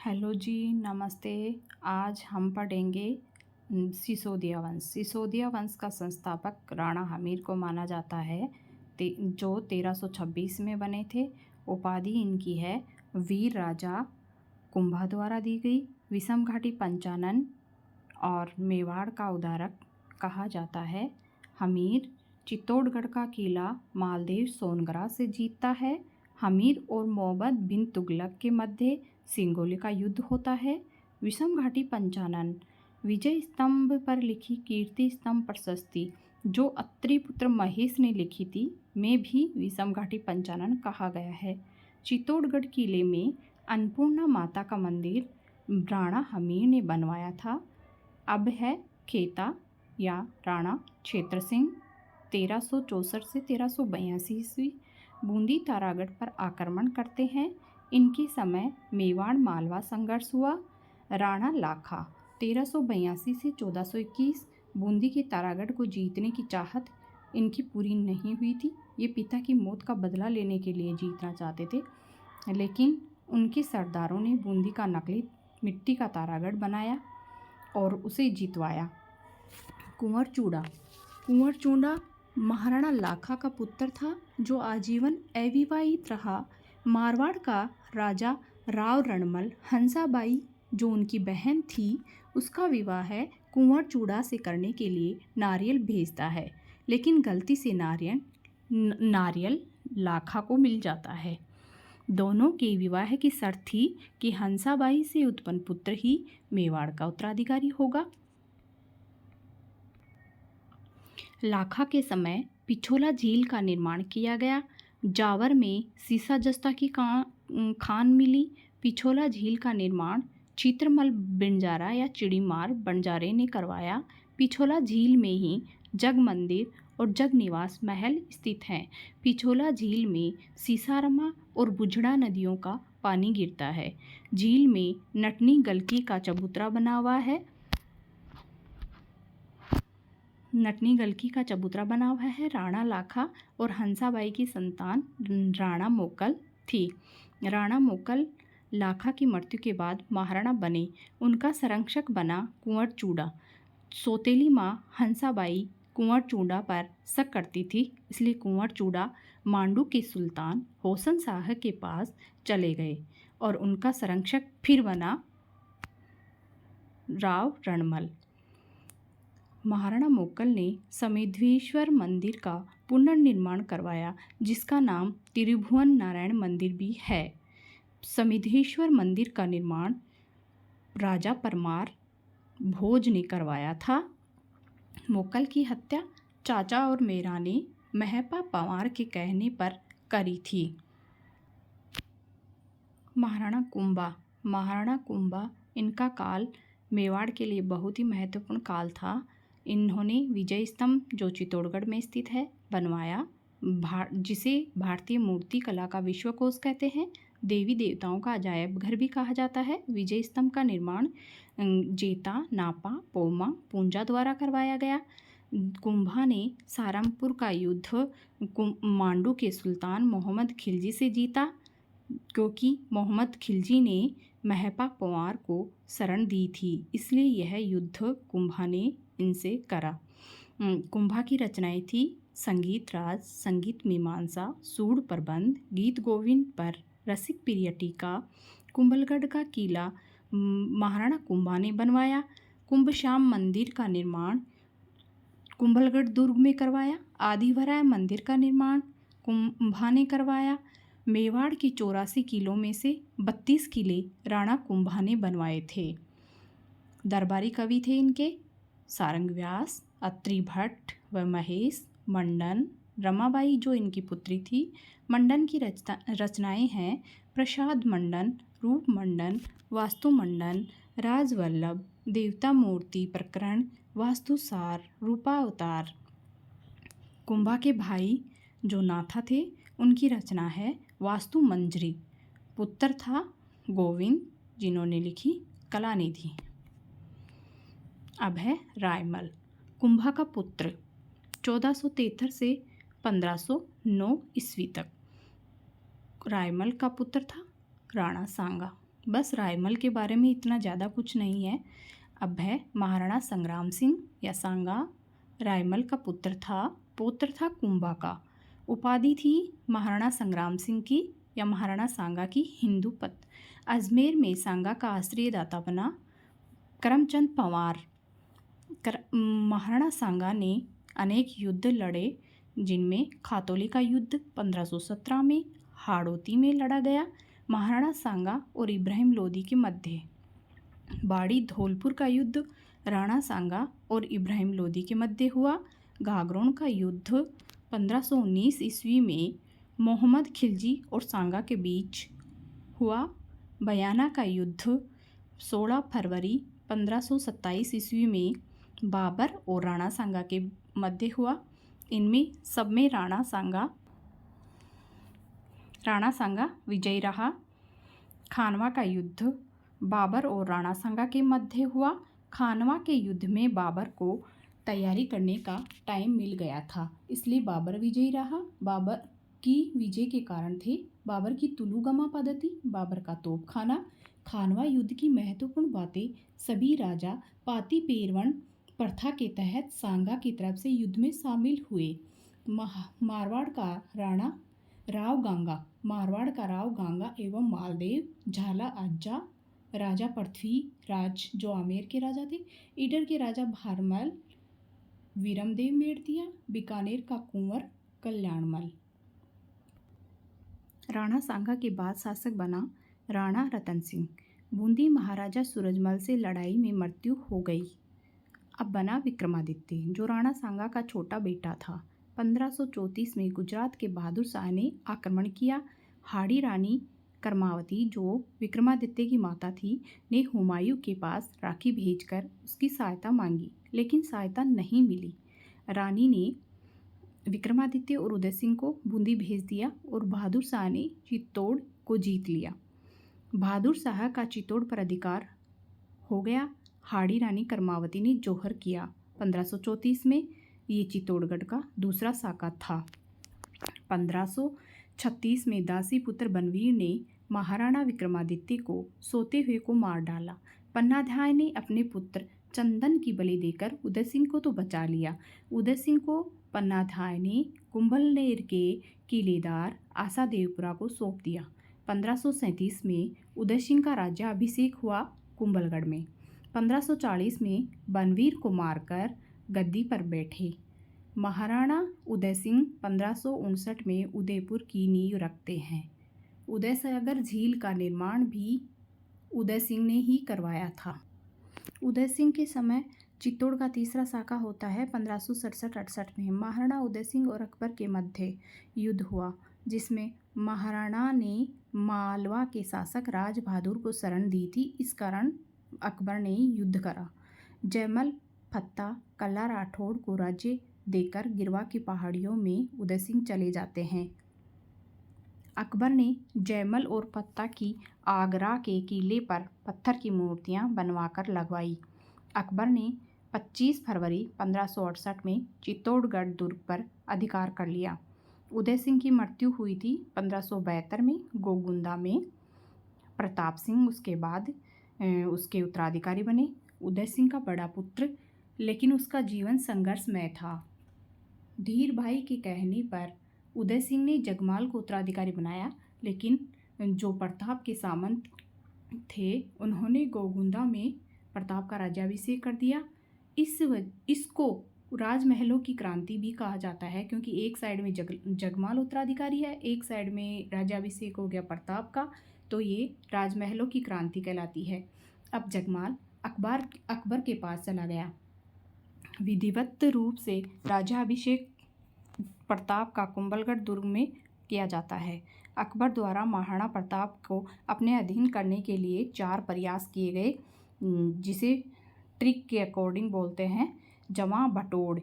Hello जी, नमस्ते। आज हम पढ़ेंगे सिसोदिया वंश। सिसोदिया वंश का संस्थापक राणा हमीर को माना जाता है, जो 1326 में बने थे। उपाधि इनकी है वीर राजा कुंभा द्वारा दी गई। विषम घाटी पंचानन और मेवाड़ का उद्धारक कहा जाता है। हमीर चित्तौड़गढ़ का किला मालदेव सोनगरा से जीतता है। हमीर और मोहम्मद बिन तुगलक के मध्य सिंगोली का युद्ध होता है। विषम घाटी पंचानन विजय स्तंभ पर लिखी कीर्ति स्तंभ प्रशस्ति, जो अत्रि पुत्र महेश ने लिखी थी, में भी विषम घाटी पंचानन कहा गया है। चित्तौड़गढ़ किले में अन्नपूर्णा माता का मंदिर राणा हमीर ने बनवाया था। अब है खेता या राणा क्षेत्र सिंह 1364 से 1382 ईस्वी बूंदी तारागढ़ पर आक्रमण करते हैं। इनके समय मेवाड़ मालवा संघर्ष हुआ। राणा लाखा 1382 से 1421 बूंदी के तारागढ़ को जीतने की चाहत इनकी पूरी नहीं हुई थी। ये पिता की मौत का बदला लेने के लिए जीतना चाहते थे, लेकिन उनके सरदारों ने बूंदी का नकली मिट्टी का तारागढ़ बनाया और उसे जितवाया। कुंवर चूड़ा महाराणा लाखा का पुत्र था, जो आजीवन अविवाहित रहा। मारवाड़ का राजा राव रणमल हंसाबाई, जो उनकी बहन थी, उसका विवाह कुंवर चूड़ा से करने के लिए नारियल भेजता है, लेकिन गलती से नारियल लाखा को मिल जाता है। दोनों के विवाह की शर्त थी कि हंसाबाई से उत्पन्न पुत्र ही मेवाड़ का उत्तराधिकारी होगा। लाखा के समय पिछोला झील का निर्माण किया गया। जावर में सीसा जस्ता की खान मिली। पिछोला झील का निर्माण चित्रमल बंजारा या चिड़ीमार बंजारे ने करवाया। पिछोला झील में ही जग मंदिर और जग निवास महल स्थित हैं। पिछोला झील में सीसारमा और बुझड़ा नदियों का पानी गिरता है। झील में नटनी गलकी का चबूतरा बना हुआ है। राणा लाखा और हंसाबाई की संतान राणा मोकल थी। राणा मोकल लाखा की मृत्यु के बाद महाराणा बने। उनका संरक्षक बना कुंवर चूड़ा। सौतेली माँ हंसाबाई कुंवर चूड़ा पर शक करती थी, इसलिए कुंवर चूड़ा मांडू के सुल्तान होसन शाह के पास चले गए और उनका संरक्षक फिर बना राव रणमल। महाराणा मोकल ने समेधवेश्वर मंदिर का पुनर्निर्माण करवाया, जिसका नाम त्रिभुवन नारायण मंदिर भी है। समेधवेश्वर मंदिर का निर्माण राजा परमार भोज ने करवाया था। मोकल की हत्या चाचा और मेरा ने महपा पंवार के कहने पर करी थी। महाराणा कुंभा इनका काल मेवाड़ के लिए बहुत ही महत्वपूर्ण काल था। इन्होंने विजय स्तंभ, जो चित्तौड़गढ़ में स्थित है, बनवाया, जिसे भारतीय मूर्ति कला का विश्वकोश कहते हैं। देवी देवताओं का अजायब घर भी कहा जाता है। विजय स्तंभ का निर्माण जेता, नापा, पोमा, पूंजा द्वारा करवाया गया। कुंभा ने सारंगपुर का युद्ध मांडू के सुल्तान मोहम्मद खिलजी से जीता, क्योंकि मोहम्मद खिलजी ने महपा पंवार को शरण दी थी, इसलिए यह युद्ध कुंभा ने इनसे करा। कुंभा की रचनाएं थी संगीत राज, संगीत मीमांसा, सूड प्रबंध, गीत गोविंद पर, रसिक प्रिय टीका। कुंभलगढ़ का किला महाराणा कुंभा ने बनवाया। कुंभश्याम मंदिर का निर्माण कुंभलगढ़ दुर्ग में करवाया। आदिवराय मंदिर का निर्माण कुंभा ने करवाया। मेवाड़ के 84 किलों में से 32 किले राणा कुंभा ने बनवाए थे। दरबारी कवि थे इनके सारंग व्यास, अत्रि भट्ट व महेश। मंडन रमाबाई, जो इनकी पुत्री थी। मंडन की रचनाएं हैं प्रसाद मंडन, रूप मंडन, वास्तु मंडन, राजवल्लभ, देवता मूर्ति प्रकरण, वास्तुसार, रूपावतार। कुंभा के भाई जो नाथा थे, उनकी रचना है वास्तु मंजरी। पुत्र था गोविंद, जिन्होंने लिखी कलानिधि। अब है रायमल, कुंभा का पुत्र, 1473 से 1509 ईस्वी तक रायमल का पुत्र था राणा सांगा। बस रायमल के बारे में इतना ज़्यादा कुछ नहीं है। अब है महाराणा संग्राम सिंह या सांगा। रायमल का पौत्र था कुंभा का। उपाधि थी महाराणा संग्राम सिंह की या महाराणा सांगा की हिंदू पत। अजमेर में सांगा का आश्रय दाता बना करमचंद पंवार। महाराणा सांगा ने अनेक युद्ध लड़े, जिनमें खातौली का युद्ध 1517 में हाड़ौती में लड़ा गया। महाराणा सांगा और इब्राहिम लोदी के मध्य बाड़ी धौलपुर का युद्ध राणा सांगा और इब्राहिम लोदी के मध्य हुआ। घाघरों का युद्ध 1519 ईस्वी में मोहम्मद खिलजी और सांगा के बीच हुआ। बयाना का युद्ध 16 फरवरी 1527 ईस्वी में बाबर और राणा सांगा के मध्य हुआ। इनमें सब में राणा सांगा विजयी रहा। खानवा का युद्ध बाबर और राणा सांगा के मध्य हुआ। खानवा के युद्ध में बाबर को तैयारी करने का टाइम मिल गया था, इसलिए बाबर विजयी रहा। बाबर की विजय के कारण थे बाबर की तुलुगमा पद्धति, बाबर का तोपखाना। खानवा युद्ध की महत्वपूर्ण बातें, सभी राजा पाती पेरवन प्रथा के तहत सांगा की तरफ से युद्ध में शामिल हुए। मारवाड़ का राव गांगा एवं मालदेव झाला आजा राजा पृथ्वीराज जो आमेर के राजा थे। ईडर के राजा भारमल वीरमदेव मेड़तिया। बीकानेर का कुंवर कल्याणमल। राणा सांगा के बाद शासक बना राणा रतन सिंह। बूंदी महाराजा सूरजमल से लड़ाई में मृत्यु हो गई। अब बना विक्रमादित्य, जो राणा सांगा का छोटा बेटा था। 1534 में गुजरात के बहादुर शाह ने आक्रमण किया। हाड़ी रानी कर्मावती, जो विक्रमादित्य की माता थी, ने हुमायूं के पास राखी भेजकर उसकी सहायता मांगी, लेकिन सहायता नहीं मिली। रानी ने विक्रमादित्य और उदय सिंह को बूंदी भेज दिया और बहादुर शाह ने चित्तौड़ को जीत लिया। बहादुर शाह का चित्तौड़ पर अधिकार हो गया। हाड़ी रानी कर्मावती ने जौहर किया। 1534 में ये चित्तौड़गढ़ का दूसरा साका था। 1536 में दासी पुत्र बनवीर ने महाराणा विक्रमादित्य को सोते हुए को मार डाला। पन्नाध्याय ने अपने पुत्र चंदन की बलि देकर उदय सिंह को तो बचा लिया। उदय सिंह को पन्नाध्याय ने कुंभलनेर के किलेदार आसा देवपुरा को सौंप दिया। 1537 में उदय सिंह का राज्याभिषेक हुआ कुंभलगढ़ में। 1540 में बनवीर को मारकर गद्दी पर बैठे। महाराणा उदय सिंह 1559 में उदयपुर की नींव रखते हैं। उदय सागर झील का निर्माण भी उदय सिंह ने ही करवाया था। उदय सिंह के समय चित्तौड़ का तीसरा साका होता है 1567-68 में। महाराणा उदय सिंह और अकबर के मध्य युद्ध हुआ, जिसमें महाराणा ने मालवा के शासक राज बहादुर को शरण दी थी। इस कारण अकबर ने युद्ध करा। जयमल फत्ता कल्ला राठौड़ को राज्य देकर गिरवा की पहाड़ियों में उदय सिंह चले जाते हैं। अकबर ने जयमल और फत्ता की आगरा के किले पर पत्थर की मूर्तियां बनवाकर लगवाई। अकबर ने 25 फरवरी 1568 में चित्तौड़गढ़ दुर्ग पर अधिकार कर लिया। उदय सिंह की मृत्यु हुई थी 1572 में गोगुंदा में। प्रताप सिंह उसके बाद उसके उत्तराधिकारी बने। उदय सिंह का बड़ा पुत्र, लेकिन उसका जीवन संघर्षमय था। धीर भाई के कहने पर उदय सिंह ने जगमाल को उत्तराधिकारी बनाया, लेकिन जो प्रताप के सामंत थे उन्होंने गोगुंदा में प्रताप का राज्याभिषेक कर दिया। इसको राजमहलों की क्रांति भी कहा जाता है, क्योंकि एक साइड में जगमाल उत्तराधिकारी है, एक साइड में राज्याभिषेक हो गया प्रताप का, तो ये राजमहलों की क्रांति कहलाती है। अब जगमाल अकबर के पास चला गया। विधिवत रूप से राज्याभिषेक प्रताप का कुंभलगढ़ दुर्ग में किया जाता है। अकबर द्वारा महाराणा प्रताप को अपने अधीन करने के लिए 4 प्रयास किए गए, जिसे ट्रिक के अकॉर्डिंग बोलते हैं। जमा बटोड़,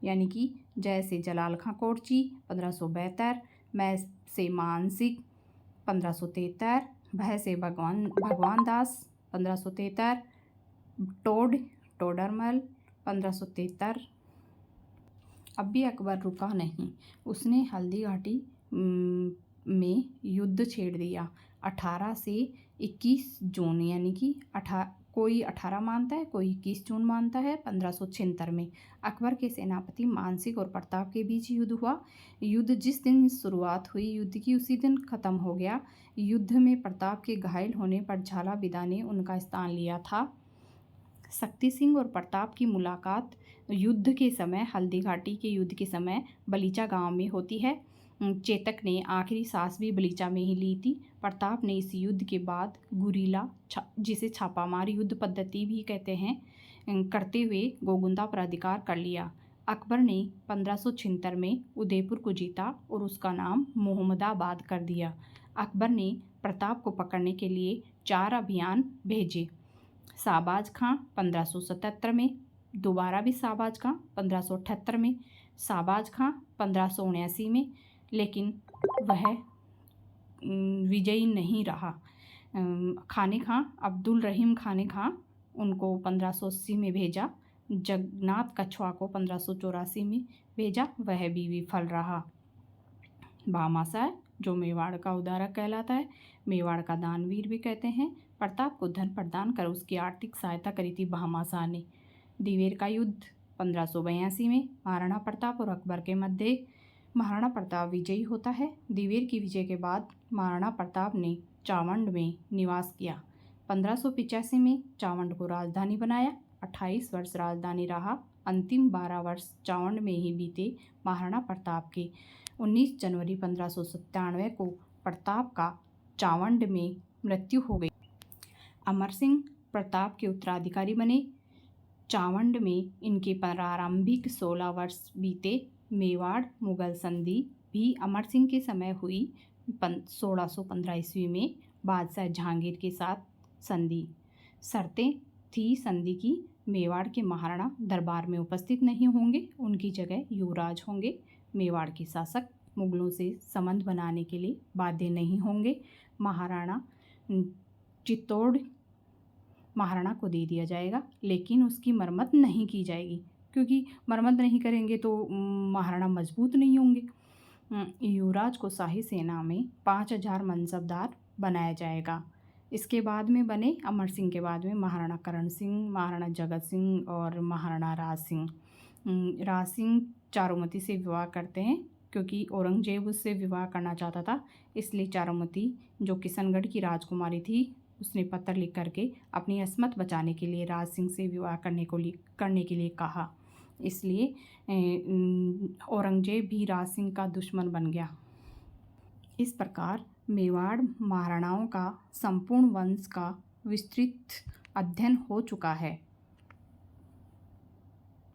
यानी कि जय से जलाल खां कोरची 1572, मैं से मानसिक 1573, भय से भगवान दास 1573, टोडरमल 1573। अब भी अकबर रुका नहीं, उसने हल्दी घाटी में युद्ध छेड़ दिया। 18 से 21 जून यानी कि कोई 18 मानता है, कोई 21 जून मानता है 1576 में अकबर के सेनापति मानसिंह और प्रताप के बीच युद्ध हुआ। युद्ध जिस दिन शुरुआत हुई युद्ध की उसी दिन खत्म हो गया। युद्ध में प्रताप के घायल होने पर झालाविदा ने उनका स्थान लिया था। शक्ति सिंह और प्रताप की मुलाकात युद्ध के समय हल्दी घाटी के युद्ध के समय बलीचा गांव में होती है। चेतक ने आखिरी सांस भी बलीचा में ही ली थी। प्रताप ने इस युद्ध के बाद गुरीला जिसे छापामार युद्ध पद्धति भी कहते हैं करते हुए गोगुंदा पर अधिकार कर लिया। अकबर ने 1576 में उदयपुर को जीता और उसका नाम मोहम्मदाबाद कर दिया। अकबर ने प्रताप को पकड़ने के लिए 4 अभियान भेजे। शाहबाज खां 1577 में, दोबारा भी शाहबाज खां 1578 में, शाहबाज खां 1579 में, लेकिन वह विजयी नहीं रहा। खाने खां अब्दुल रहीम खाने खां उनको 1580 में भेजा। जगन्नाथ कछवा को 1584 में भेजा, वह भी विफल रहा। भामाशाह जो मेवाड़ का उदारक कहलाता है, मेवाड़ का दानवीर भी कहते हैं, प्रताप को धन प्रदान कर उसकी आर्थिक सहायता करी थी भामाशाह ने। दिवेर का युद्ध 1582 में महाराणा प्रताप और अकबर के मध्य महाराणा प्रताप विजयी होता है। दिवेर की विजय के बाद महाराणा प्रताप ने चावंड में निवास किया। 1585 में चावंड को राजधानी बनाया। 28 वर्ष राजधानी रहा। अंतिम 12 वर्ष चावंड में ही बीते महाराणा प्रताप के। 19 जनवरी 1597 को प्रताप का चावंड में मृत्यु हो गई। अमर सिंह प्रताप के उत्तराधिकारी बने। चावंड में इनके प्रारंभिक 16 वर्ष बीते। मेवाड़ मुगल संधि भी अमर सिंह के समय हुई। 1615 ईस्वी में बादशाह जहांगीर के साथ संधि। शर्तें थी संधि की, मेवाड़ के महाराणा दरबार में उपस्थित नहीं होंगे, उनकी जगह युवराज होंगे। मेवाड़ के शासक मुगलों से संबंध बनाने के लिए बाध्य नहीं होंगे। महाराणा चित्तौड़ महाराणा को दे दिया जाएगा, लेकिन उसकी मरम्मत नहीं की जाएगी, क्योंकि मरम्मत नहीं करेंगे तो महाराणा मजबूत नहीं होंगे। युवराज को शाही सेना में 5000 मनसबदार बनाया जाएगा। इसके बाद में बने अमर सिंह के बाद में महाराणा करण सिंह, महाराणा जगत सिंह और महाराणा राज सिंह। राज सिंह चारुमती से विवाह करते हैं, क्योंकि औरंगजेब उससे विवाह करना चाहता था, इसलिए चारुमती जो किशनगढ़ की राजकुमारी थी उसने पत्र लिख करके अपनी अस्मत बचाने के लिए राज सिंह से विवाह करने के लिए कहा। इसलिए औरंगजेब भी राज सिंह का दुश्मन बन गया। इस प्रकार मेवाड़ महाराणाओं का संपूर्ण वंश का विस्तृत अध्ययन हो चुका है।